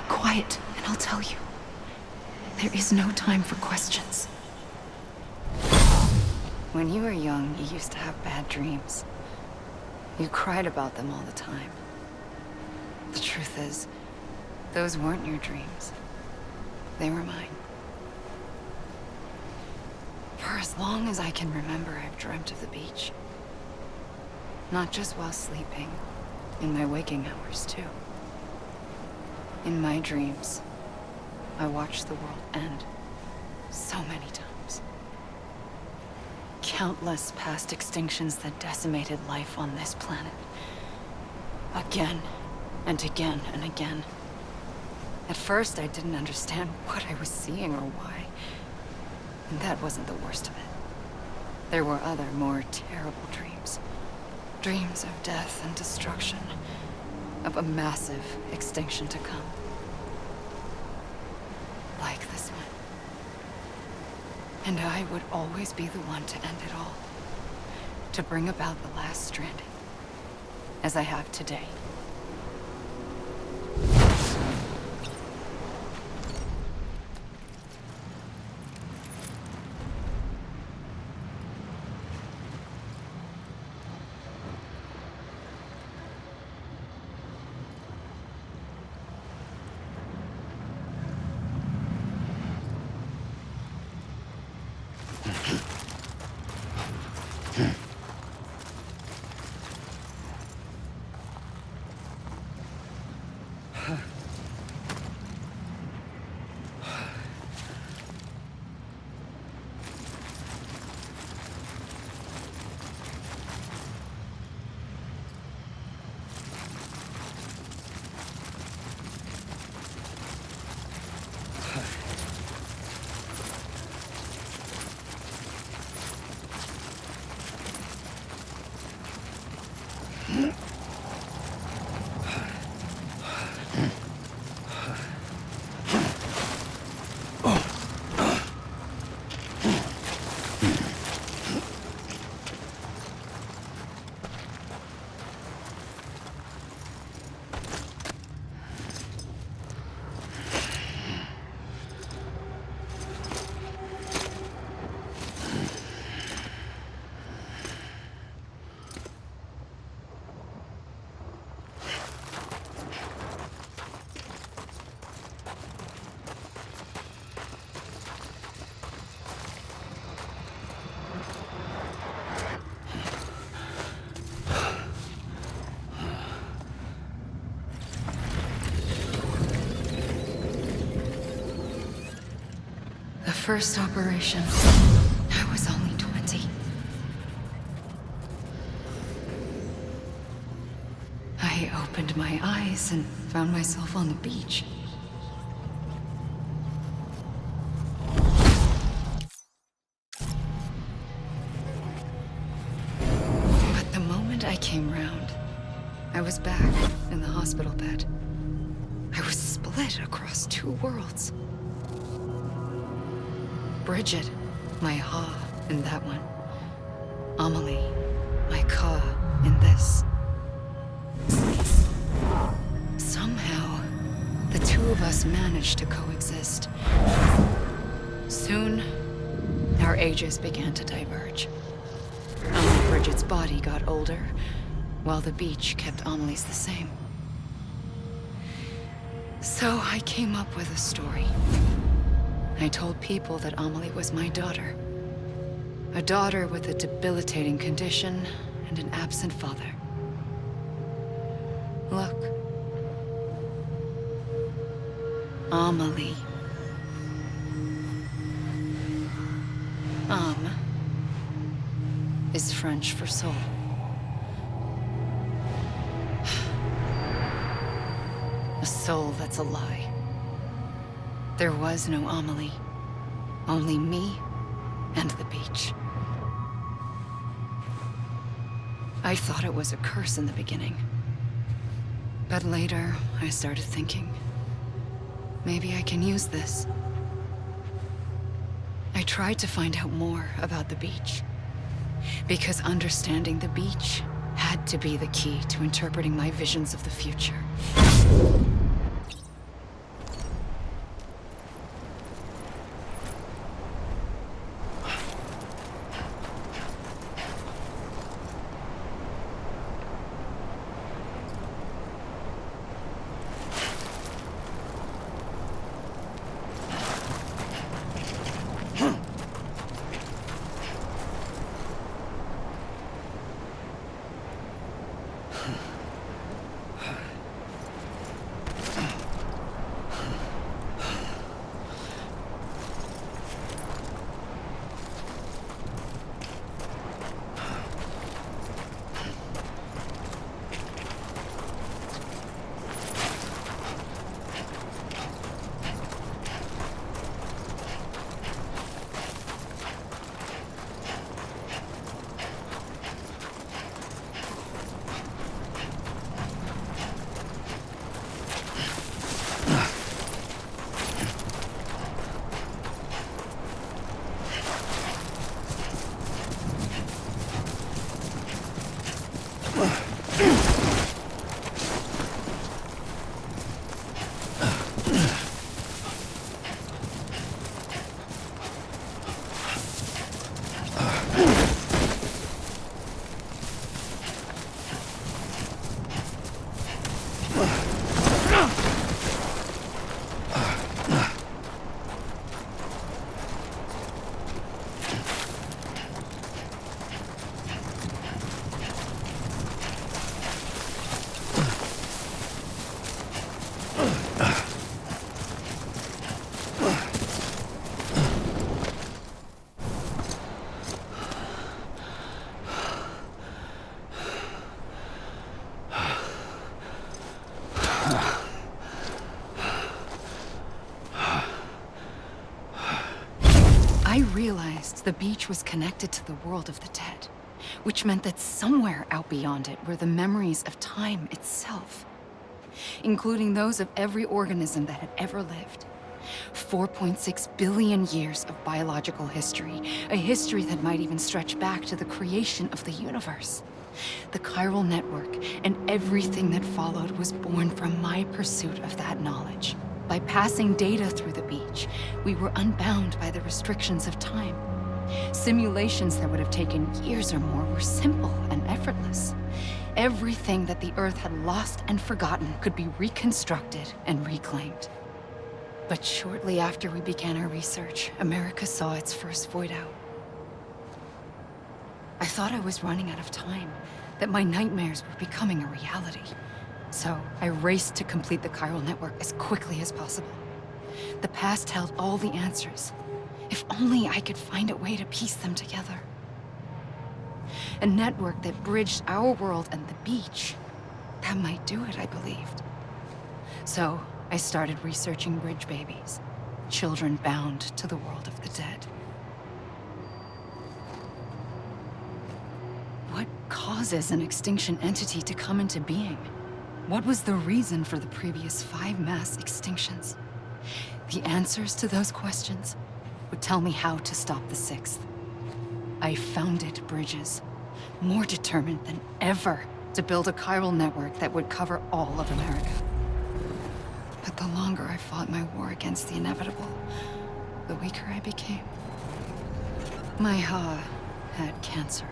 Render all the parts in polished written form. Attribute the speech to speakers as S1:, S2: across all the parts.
S1: Quiet, and I'll tell you. There is no time for questions.
S2: When you were young, you used to have bad dreams. You cried about them all the time. The truth is, those weren't your dreams. They were mine. For as long as I can remember, I've dreamt of the beach. Not just while sleeping, in my waking hours too. In my dreams, I watched the world end so many times. Countless past extinctions that decimated life on this planet. Again, and again, and again. At first, I didn't understand what I was seeing or why. And that wasn't the worst of it. There were other, more terrible dreams. Dreams of death and destruction. Of a massive extinction to come. Like this one. And I would always be the one to end it all. To bring about the last stranding. As I have today. The first operation, I was only 20. I opened my eyes and found myself on the beach. But the moment I came round, I was back in the hospital bed. I was split across two worlds. Bridget, my Ha in that one. Amelie, my Ka in this. Somehow, the two of us managed to coexist. Soon, our ages began to diverge. Only Bridget's body got older, while the beach kept Amelie's the same. So I came up with a story. I told people that Amelie was my daughter. A daughter with a debilitating condition and an absent father. Look. Amelie. Âme is French for soul. A soul that's a lie. There was no Amelie. Only me and the beach. I thought it was a curse in the beginning. But later, I started thinking, maybe I can use this. I tried to find out more about the beach. Because understanding the beach had to be the key to interpreting my visions of the future. I realized the beach was connected to the world of the dead, which meant that somewhere out beyond it were the memories of time itself, including those of every organism that had ever lived. 4.6 billion years of biological history, a history that might even stretch back to the creation of the universe. The chiral network and everything that followed was born from my pursuit of that knowledge. By passing data through the beach, we were unbound by the restrictions of time. Simulations that would have taken years or more were simple and effortless. Everything that the Earth had lost and forgotten could be reconstructed and reclaimed. But shortly after we began our research, America saw its first void out. I thought I was running out of time, that my nightmares were becoming a reality. So I raced to complete the chiral network as quickly as possible. The past held all the answers. If only I could find a way to piece them together. A network that bridged our world and the beach. That might do it, I believed. So I started researching bridge babies, children bound to the world of the dead. What causes an extinction entity to come into being? What was the reason for the previous 5 mass extinctions? The answers to those questions would tell me how to stop the 6th. I founded bridges, more determined than ever to build a chiral network that would cover all of America. But the longer I fought my war against the inevitable, the weaker I became. My Ha had cancer.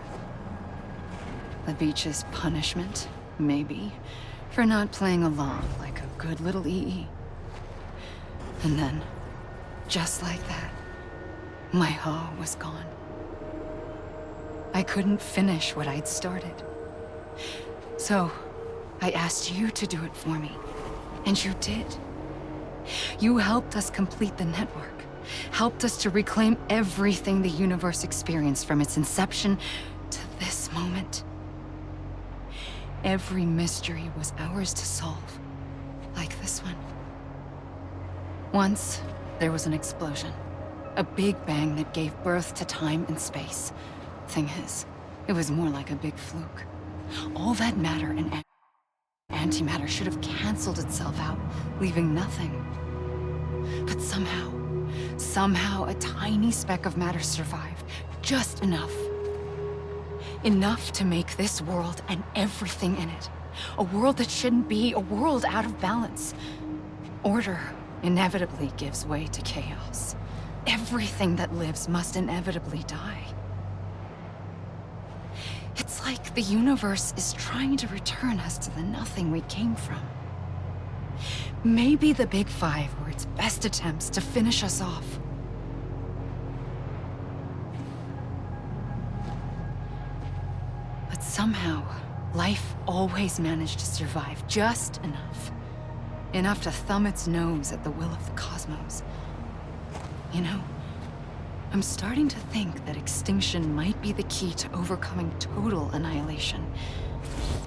S2: The beach's punishment, maybe, for not playing along like a good little EE. And then, just like that, my Ha was gone. I couldn't finish what I'd started. So, I asked you to do it for me, and you did. You helped us complete the network, helped us to reclaim everything the universe experienced from its inception to this moment. Every mystery was ours to solve, like this one. Once, There was an explosion. A big bang that gave birth to time and space. Thing is, it was more like a big fluke. All that matter and antimatter should have canceled itself out, leaving nothing. But somehow a tiny speck of matter survived. Just enough. Enough to make this world and everything in it. A world that shouldn't be, a world out of balance. Order inevitably gives way to chaos. Everything that lives must inevitably die. It's like the universe is trying to return us to the nothing we came from. Maybe the Big Five were its best attempts to finish us off. But somehow, life always managed to survive just enough. Enough to thumb its nose at the will of the cosmos. You know, I'm starting to think that extinction might be the key to overcoming total annihilation.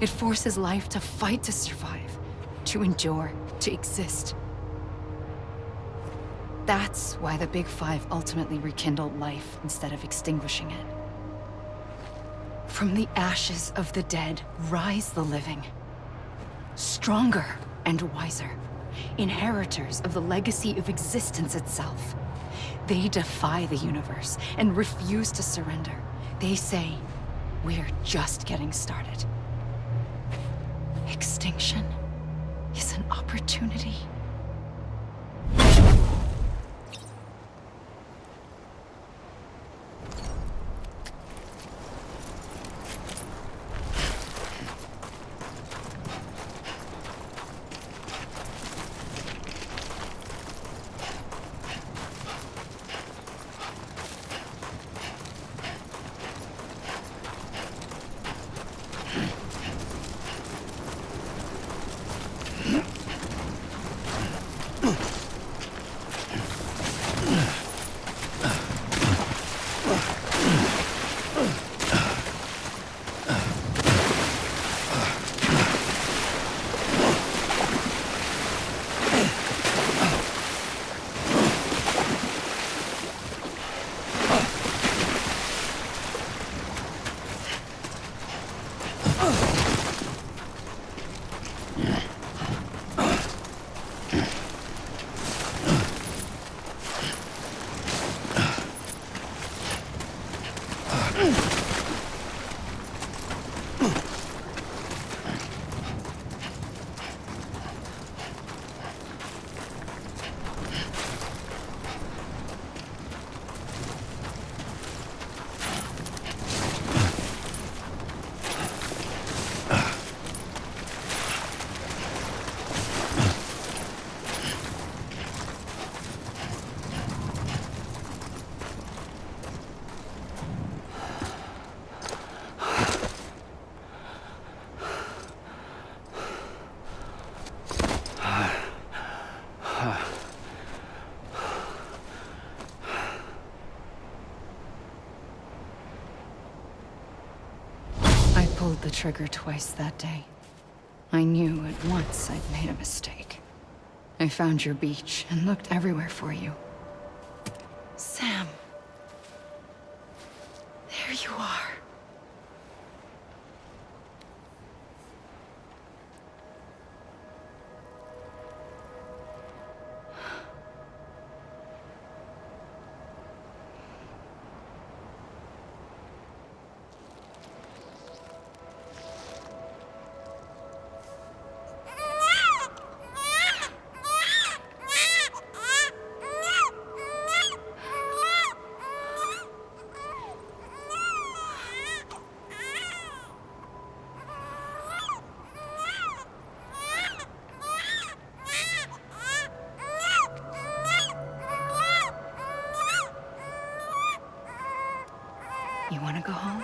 S2: It forces life to fight to survive, to endure, to exist. That's why the Big Five ultimately rekindled life instead of extinguishing it. From the ashes of the dead rise the living. Stronger and wiser. Inheritors of the legacy of existence itself. They defy the universe and refuse to surrender. They say, we're just getting started. Extinction is an opportunity. I pulled the trigger twice that day. I knew at once I'd made a mistake. I found your beach and looked everywhere for you. Sam. There you are. You want to go home?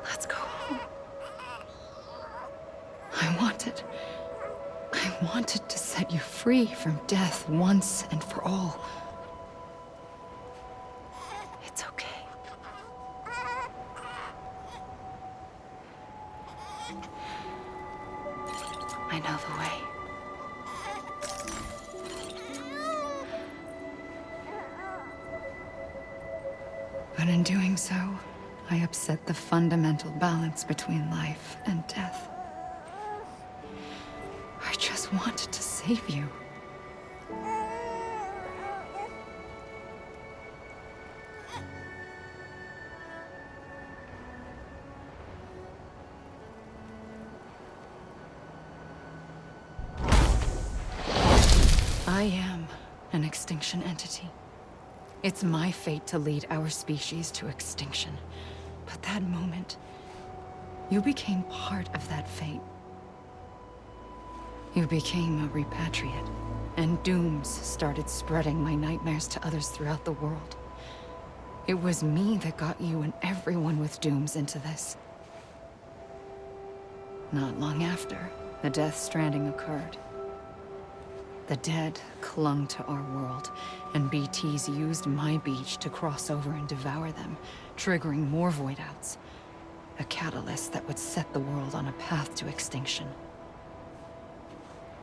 S2: Let's go home. I wanted to set you free from death once and for all. It's okay. I know the way.
S1: But in doing so, I upset the fundamental balance between life and death. I just wanted to save you. I am an extinction entity. It's my fate to lead our species to extinction. But that moment, you became part of that fate. You became a repatriate, and dooms started spreading my nightmares to others throughout the world. It was me that got you and everyone with dooms into this. Not long after, the Death Stranding occurred. The dead clung to our world, and BTs used my beach to cross over and devour them, triggering more void-outs. A catalyst that would set the world on a path to extinction.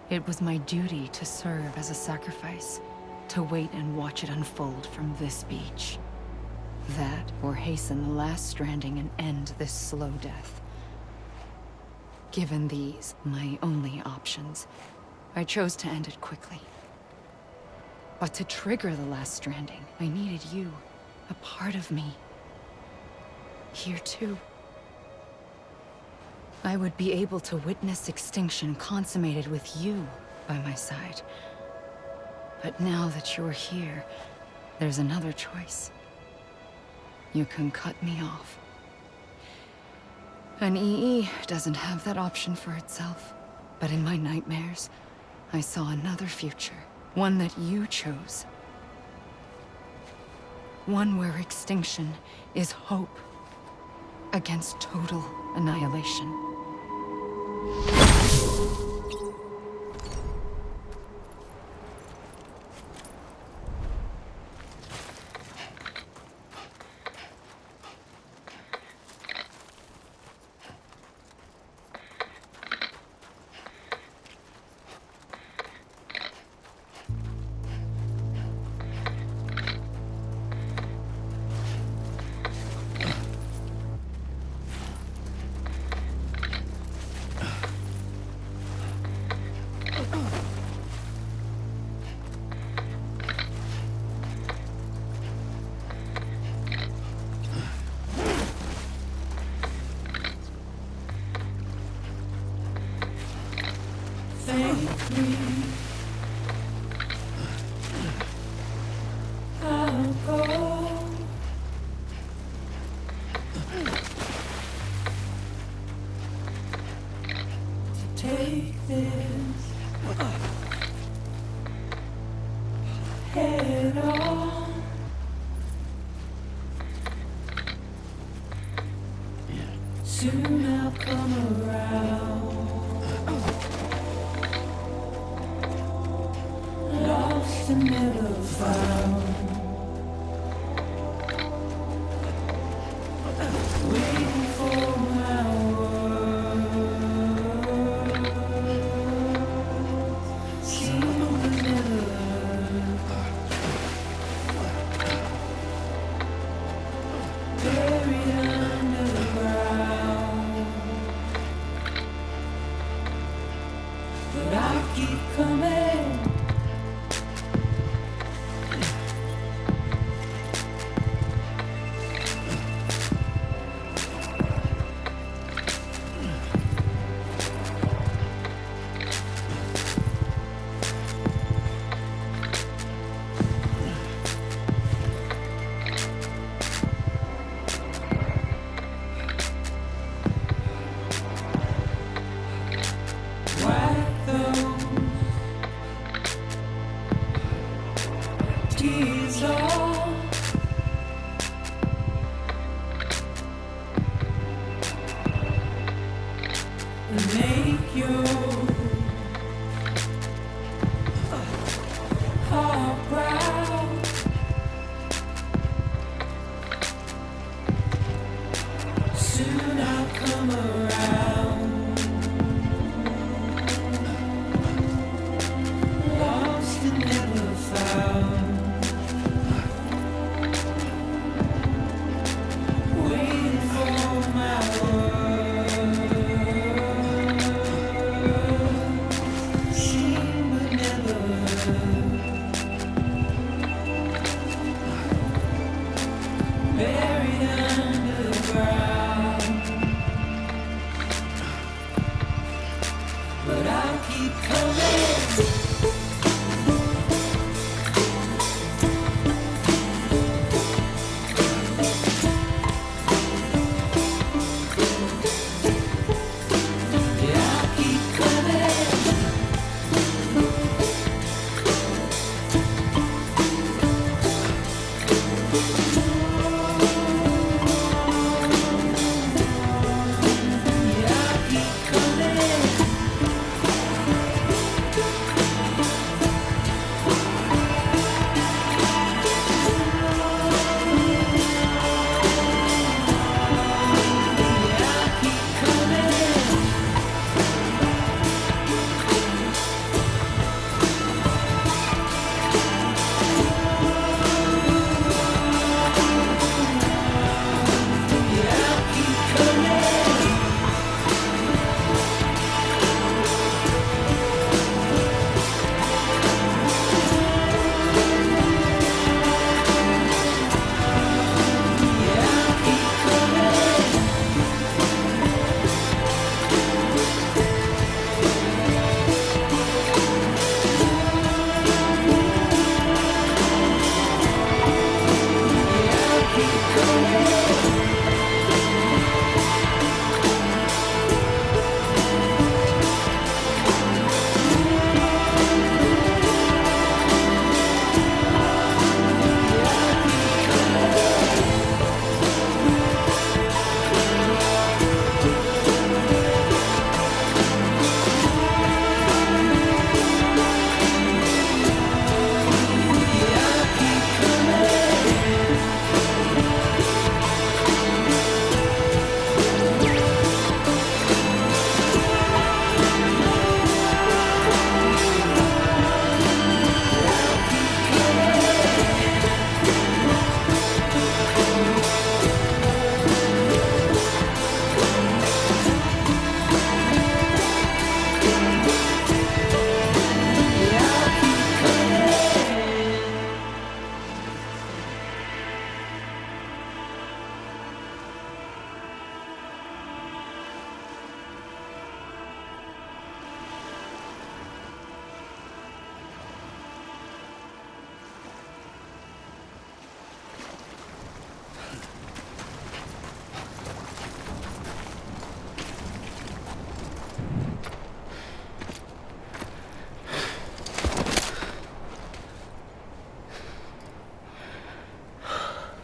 S1: It was my duty to serve as a sacrifice, to wait and watch it unfold from this beach. That, or hasten the last stranding and end this slow death. Given these, my only options, I chose to end it quickly. But to trigger the last stranding, I needed you, a part of me. Here too. I would be able to witness extinction consummated with you by my side. But now that you're here, there's another choice. You can cut me off. An EE doesn't have that option for itself. But in my nightmares, I saw another future. One that you chose. One where extinction is hope against total annihilation.
S3: Take this head on. Soon I'll come around. Lost and never found. Waiting for my make your heart proud. Soon I'll come around. Lost and never found.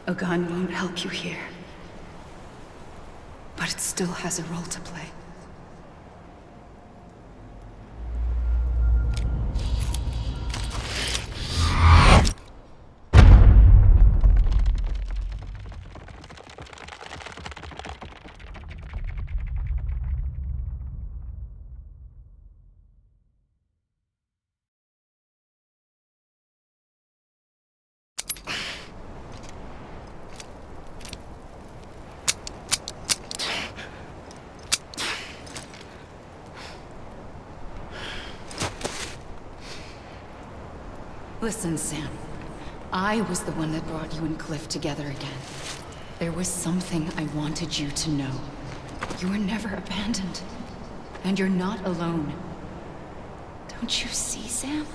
S1: A gun won't help you here. But it still has a role to play. Listen, Sam. I was the one that brought you and Cliff together again. There was something I wanted you to know. You were never abandoned. And you're not alone. Don't you see, Sam?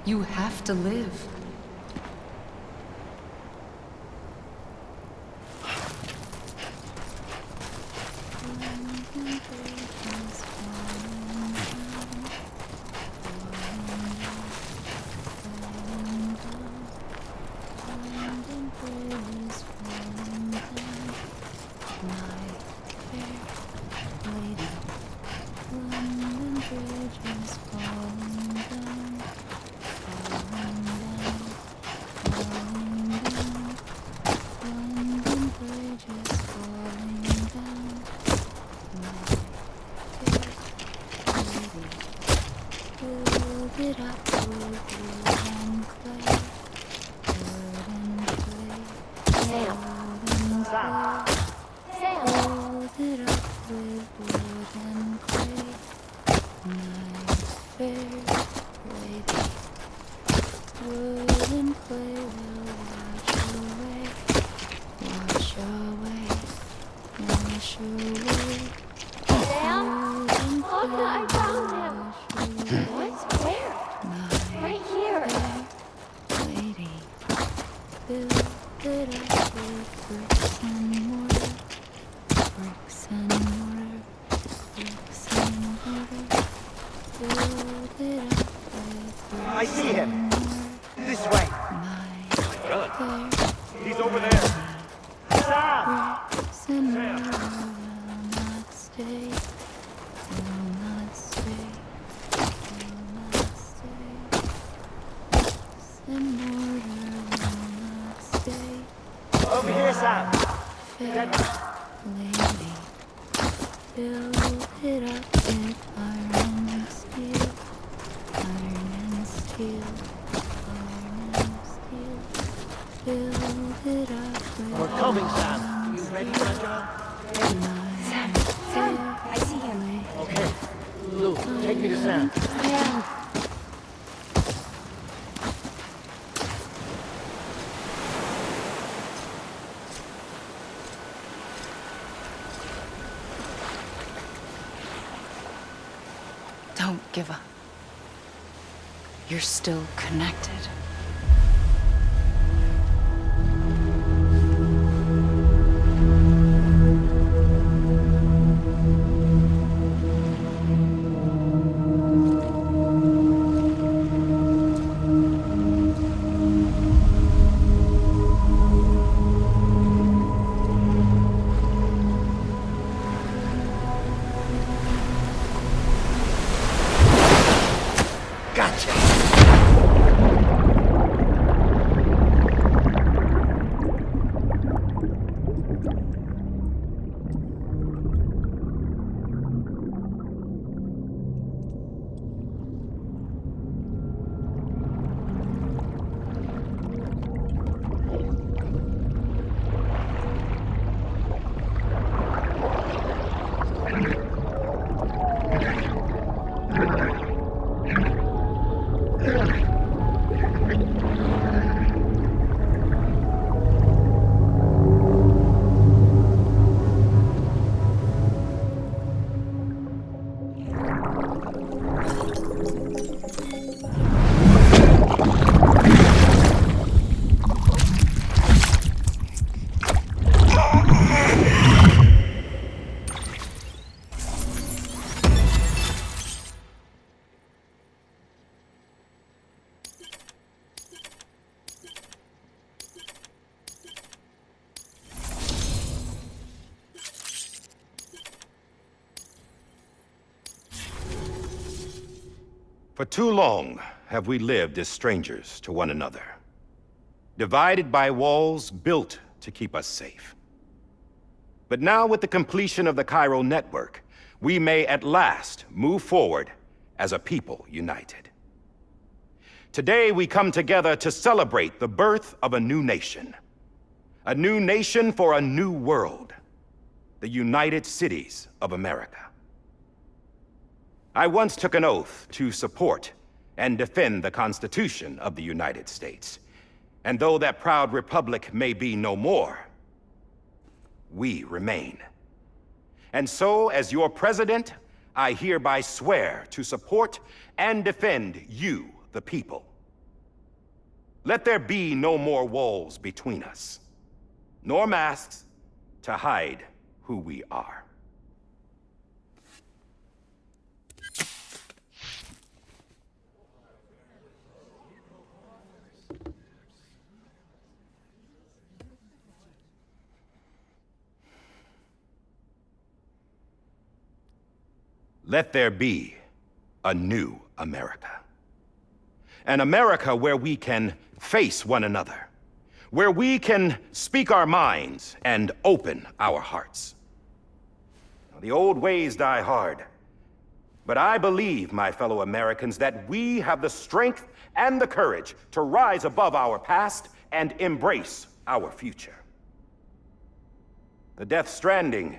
S1: You have to live.
S4: I see him. This way.
S5: Gun. He's over there.
S4: Sam! Over here, Sam. Get
S6: Build it up with iron and steel, iron and steel, iron and steel. Build it up with
S4: We're coming, Sam. You ready, Raja?
S6: Sam, I see him.
S4: Okay. Lou, take me to Sam.
S6: Yeah.
S1: Don't give up. You're still connected.
S7: For too long have we lived as strangers to one another, divided by walls built to keep us safe. But now, with the completion of the Chiral network, we may at last move forward as a people united. Today, we come together to celebrate the birth of a new nation. A new nation for a new world. The United Cities of America. I once took an oath to support and defend the Constitution of the United States. And though that proud republic may be no more, we remain. And so, as your president, I hereby swear to support and defend you, the people. Let there be no more walls between us, nor masks to hide who we are. Let there be a new America. An America where we can face one another, where we can speak our minds and open our hearts. Now, the old ways die hard, but I believe, my fellow Americans, that we have the strength and the courage to rise above our past and embrace our future. The Death Stranding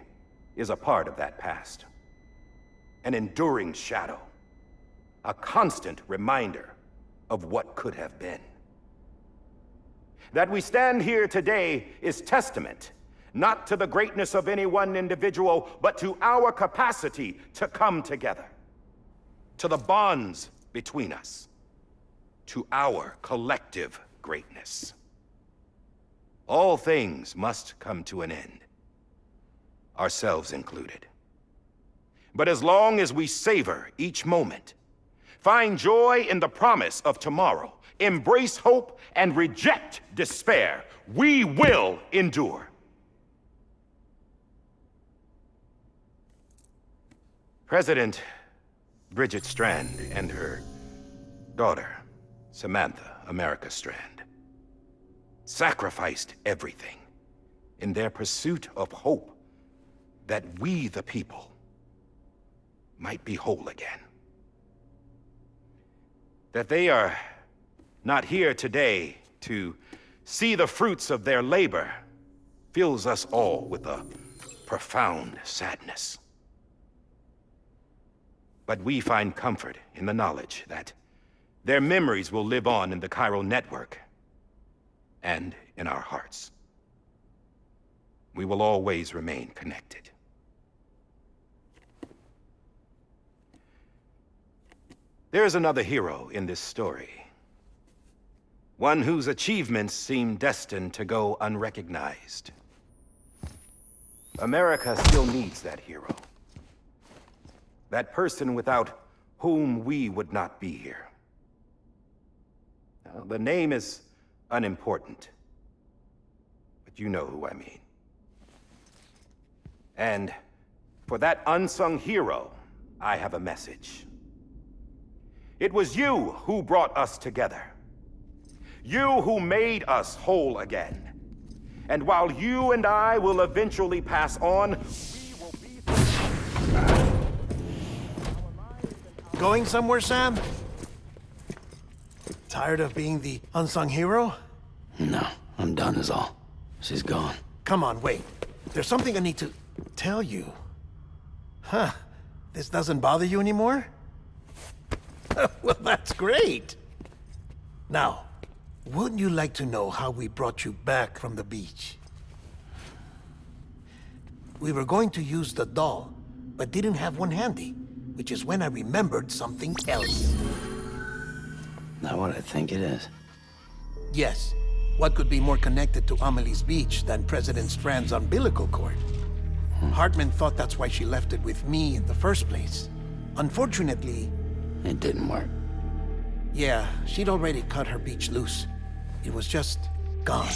S7: is a part of that past. An enduring shadow, a constant reminder of what could have been. That we stand here today is testament, not to the greatness of any one individual, but to our capacity to come together, to the bonds between us, to our collective greatness. All things must come to an end, ourselves included. But as long as we savor each moment, find joy in the promise of tomorrow, embrace hope, and reject despair, we will endure. President Bridget Strand and her daughter, Samantha America Strand, sacrificed everything in their pursuit of hope that we, the people, might be whole again. That they are not here today to see the fruits of their labor fills us all with a profound sadness. But we find comfort in the knowledge that their memories will live on in the Chiral network and in our hearts. We will always remain connected. There is another hero in this story. One whose achievements seem destined to go unrecognized. America still needs that hero. That person without whom we would not be here. Now, the name is unimportant, but you know who I mean. And for that unsung hero, I have a message. It was you who brought us together. You who made us whole again. And while you and I will eventually pass on, we will be...
S8: Going somewhere, Sam? Tired of being the unsung hero?
S9: No, I'm done is all. She's gone.
S8: Come on, wait. There's something I need to tell you. Huh. This doesn't bother you anymore? Well, that's great. Now, wouldn't you like to know how we brought you back from the beach? We were going to use the doll, but didn't have one handy, which is when I remembered something else.
S9: Not what I think it is.
S8: Yes. What could be more connected to Amelie's beach than President Strand's umbilical cord? Hartman thought that's why she left it with me in the first place. Unfortunately...
S9: It didn't work.
S8: Yeah, she'd already cut her beach loose. It was just gone.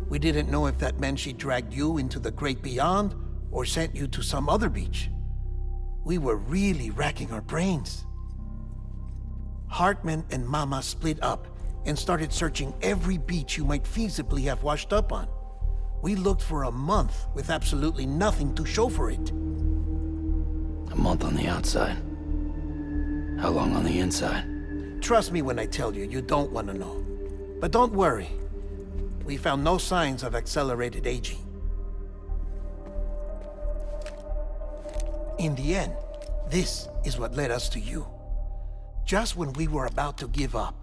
S8: We didn't know if that meant she dragged you into the great beyond or sent you to some other beach. We were really racking our brains. Hartman and Mama split up and started searching every beach you might feasibly have washed up on. We looked for a month with absolutely nothing to show for it.
S9: A month on the outside. How long on the inside?
S8: Trust me when I tell you, you don't want to know. But don't worry. We found no signs of accelerated aging. In the end, this is what led us to you. Just when we were about to give up,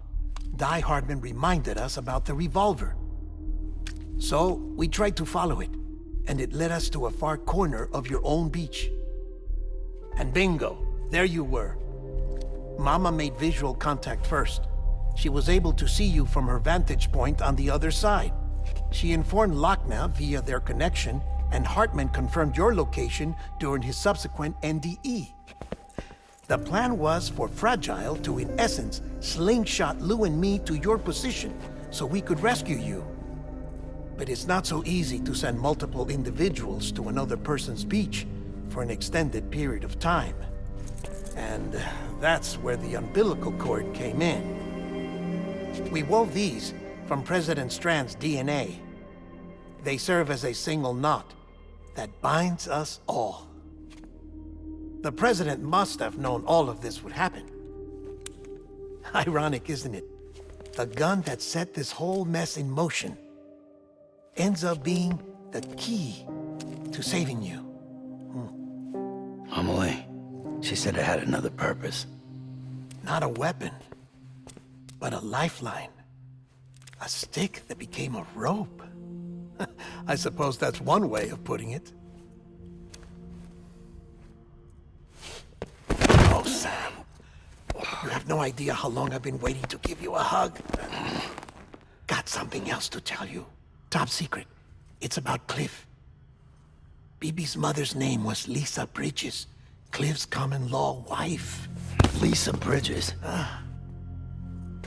S8: Die Hardman reminded us about the revolver. So, we tried to follow it, and it led us to a far corner of your own beach. And bingo, there you were. Mama made visual contact first. She was able to see you from her vantage point on the other side. She informed Lochna via their connection, and Hartman confirmed your location during his subsequent NDE. The plan was for Fragile to, in essence, slingshot Lou and me to your position so we could rescue you. But it's not so easy to send multiple individuals to another person's beach for an extended period of time. And that's where the umbilical cord came in. We wove these from President Strand's DNA. They serve as a single knot that binds us all. The President must have known all of this would happen. Ironic, isn't it? The gun that set this whole mess in motion ends up being the key to saving you.
S9: Amelie, she said it had another purpose.
S8: Not a weapon, but a lifeline. A stick that became a rope. I suppose that's one way of putting it. Oh, Sam. You have no idea how long I've been waiting to give you a hug. Got something else to tell you. Top secret. It's about Cliff. Bibi's mother's name was Lisa Bridges, Cliff's common-law wife.
S9: Lisa Bridges.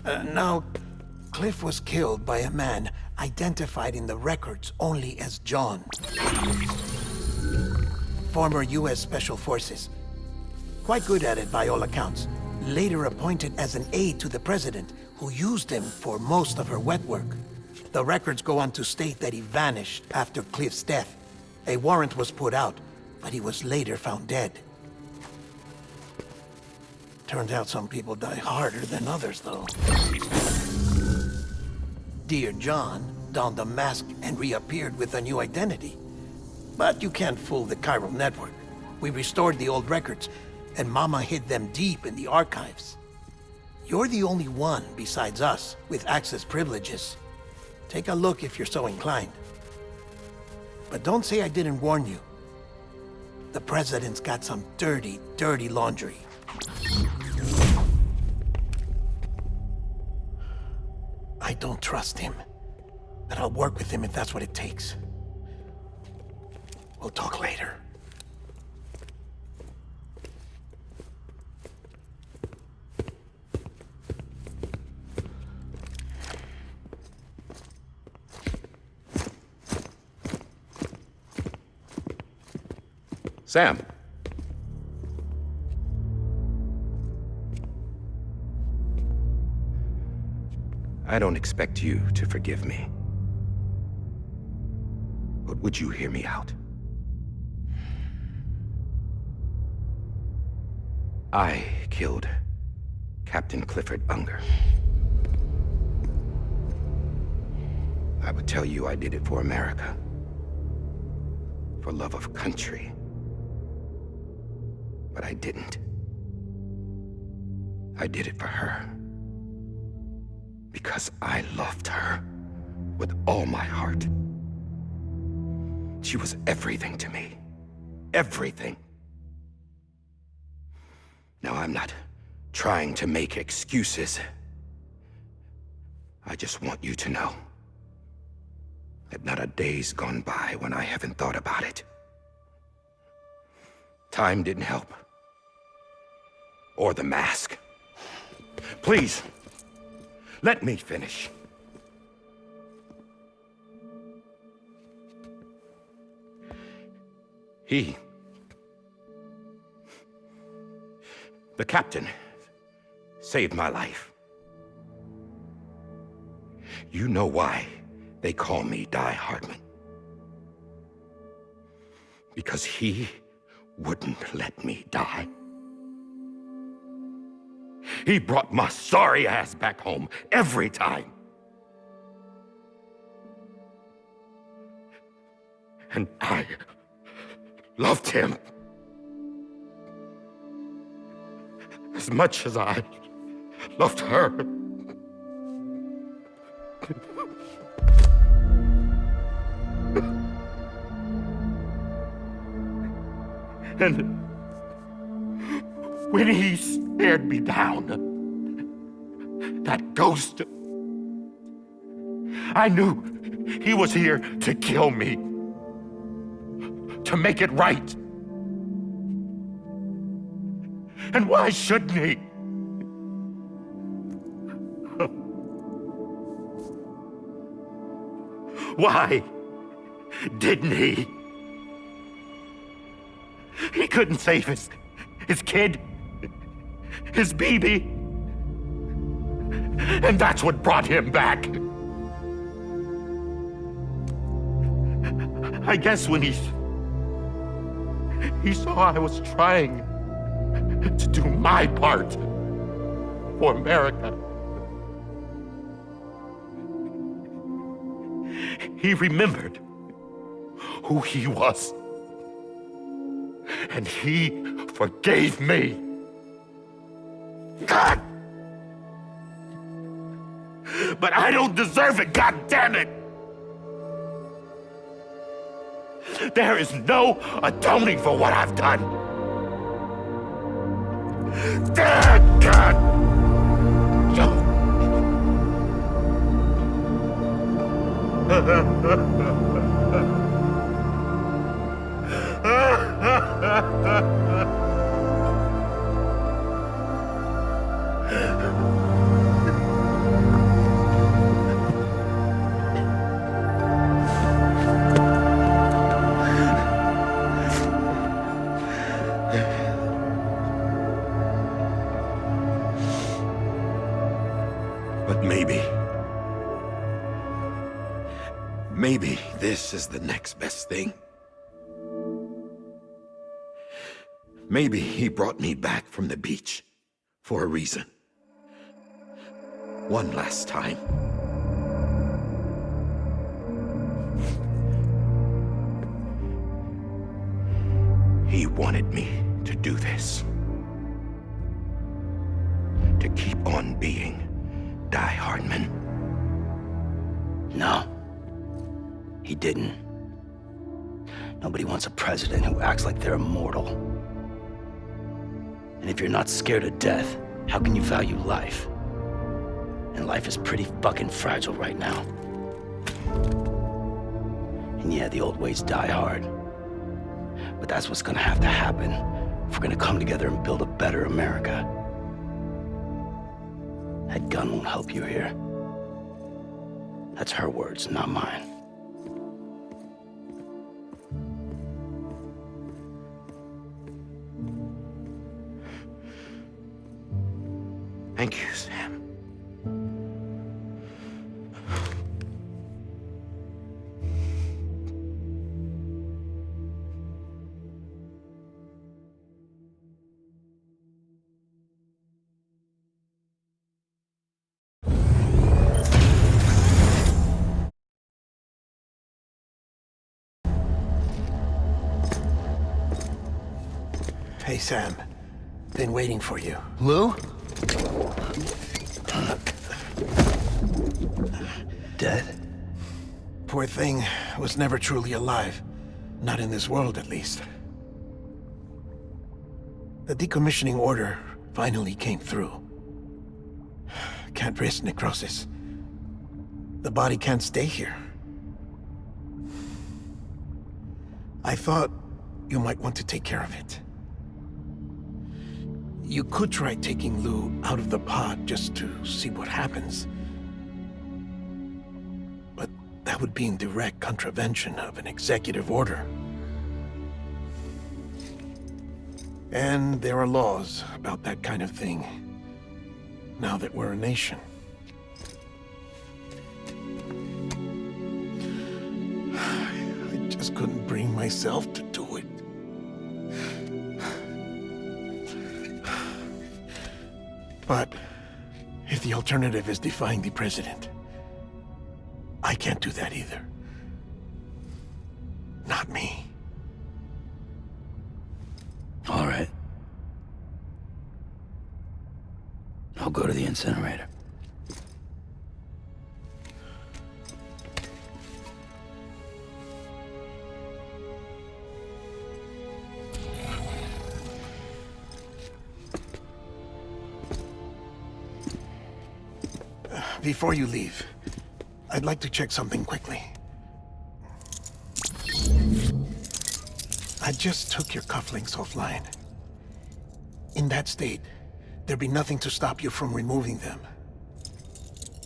S8: Now, Cliff was killed by a man identified in the records only as John. Former U.S. Special Forces. Quite good at it by all accounts. Later appointed as an aide to the president, who used him for most of her wet work. The records go on to state that he vanished after Cliff's death. A warrant was put out, but he was later found dead. Turns out some people die harder than others, though. Dear John donned a mask and reappeared with a new identity. But you can't fool the chiral network. We restored the old records, and Mama hid them deep in the archives. You're the only one besides us with access privileges. Take a look if you're so inclined. But don't say I didn't warn you. The president's got some dirty, dirty laundry. I don't trust him, but I'll work with him if that's what it takes. We'll talk later.
S7: Sam. I don't expect you to forgive me. But would you hear me out? I killed Captain Clifford Unger. I would tell you I did it for America. For love of country. But I didn't. I did it for her. Because I loved her with all my heart. She was everything to me. Everything. Now, I'm not trying to make excuses. I just want you to know that not a day's gone by when I haven't thought about it. Time didn't help. Or the mask. Please, let me finish. The captain saved my life. You know why they call me Die Hardman. Because he wouldn't let me die. He brought my sorry ass back home every time. And I loved him as much as I loved her. And when he stared me down, that ghost, I knew he was here to kill me, to make it right. And why shouldn't he? Why didn't he? He couldn't save his kid, his baby. And that's what brought him back. I guess when he saw I was trying to do my part for America, he remembered who he was. And he forgave me. God! But I don't deserve it, God damn it! There is no atoning for what I've done. God! But maybe this is the next best thing. Maybe he brought me back from the beach for a reason. One last time. He wanted me to do this. To keep on being Die Hardman.
S9: No. He didn't. Nobody wants a president who acts like they're immortal. And if you're not scared of death, how can you value life? And life is pretty fucking fragile right now. And yeah, the old ways die hard. But that's what's gonna have to happen if we're gonna come together and build a better America. That gun won't help you here. That's her words, not mine.
S7: Thank you, Sam.
S8: Hey, Sam. Been waiting for you.
S9: Lou? Dead?
S8: Poor thing was never truly alive. Not in this world, at least. The decommissioning order finally came through. Can't risk necrosis. The body can't stay here. I thought you might want to take care of it. You could try taking Lou out of the pod just to see what happens. But that would be in direct contravention of an executive order. And there are laws about that kind of thing. now that we're a nation. I just couldn't bring myself to do it. But if the alternative is defying the president, I can't do that either. Not me.
S9: All right. I'll go to the incinerator.
S8: Before you leave, I'd like to check something quickly. I just took your cufflinks offline. In that state, there'd be nothing to stop you from removing them.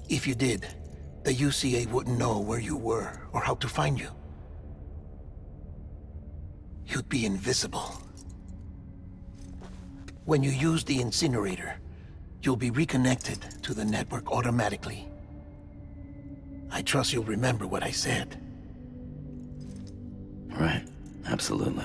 S8: If you did, the UCA wouldn't know where you were or how to find you. You'd be invisible. When you use the incinerator, you'll be reconnected to the network automatically. I trust you'll remember what I said.
S9: Right. Absolutely.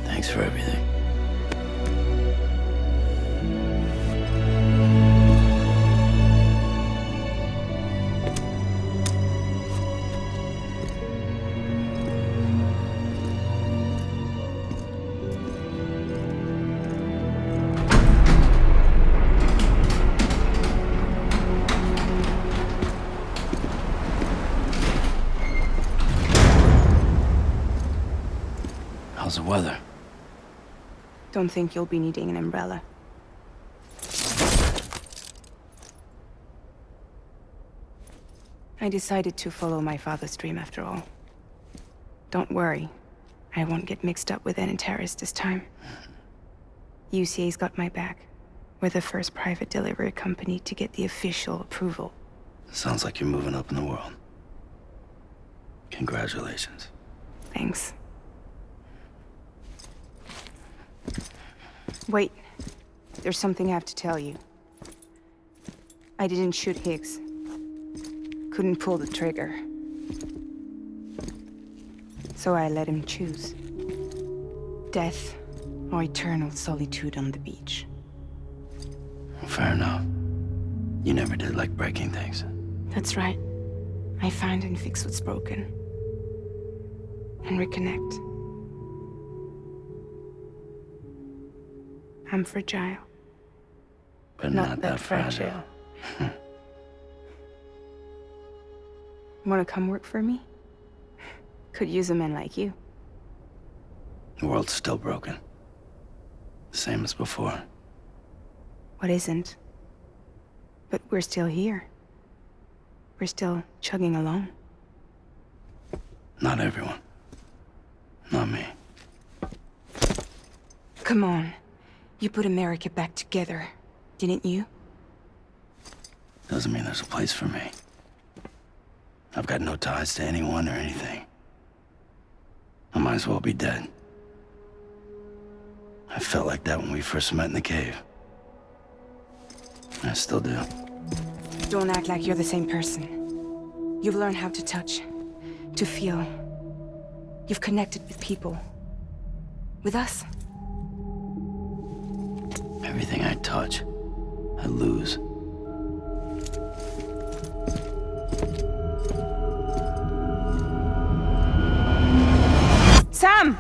S9: Thanks for everything. How's the weather?
S6: Don't think you'll be needing an umbrella. I decided to follow my father's dream after all. Don't worry. I won't get mixed up with any terrorists this time. UCA's got my back. We're the first private delivery company to get the official approval.
S9: Sounds like you're moving up in the world. Congratulations.
S6: Thanks. Wait. There's something I have to tell you. I didn't shoot Higgs. Couldn't pull the trigger. So I let him choose. Death or eternal solitude on the beach.
S9: Fair enough. You never did like breaking things.
S6: That's right. I find and fix what's broken. And reconnect. I'm fragile.
S9: But not that fragile.
S6: Wanna come work for me? Could use a man like you.
S9: The world's still broken. Same as before.
S6: What isn't? But we're still here. We're still chugging along.
S9: Not everyone. Not me.
S6: Come on. You put America back together, didn't you?
S9: Doesn't mean there's a place for me. I've got no ties to anyone or anything. I might as well be dead. I felt like that when we first met in the cave. I still do.
S6: Don't act like you're the same person. You've learned how to touch, to feel. You've connected with people. With us.
S9: Everything I touch, I lose.
S6: Sam!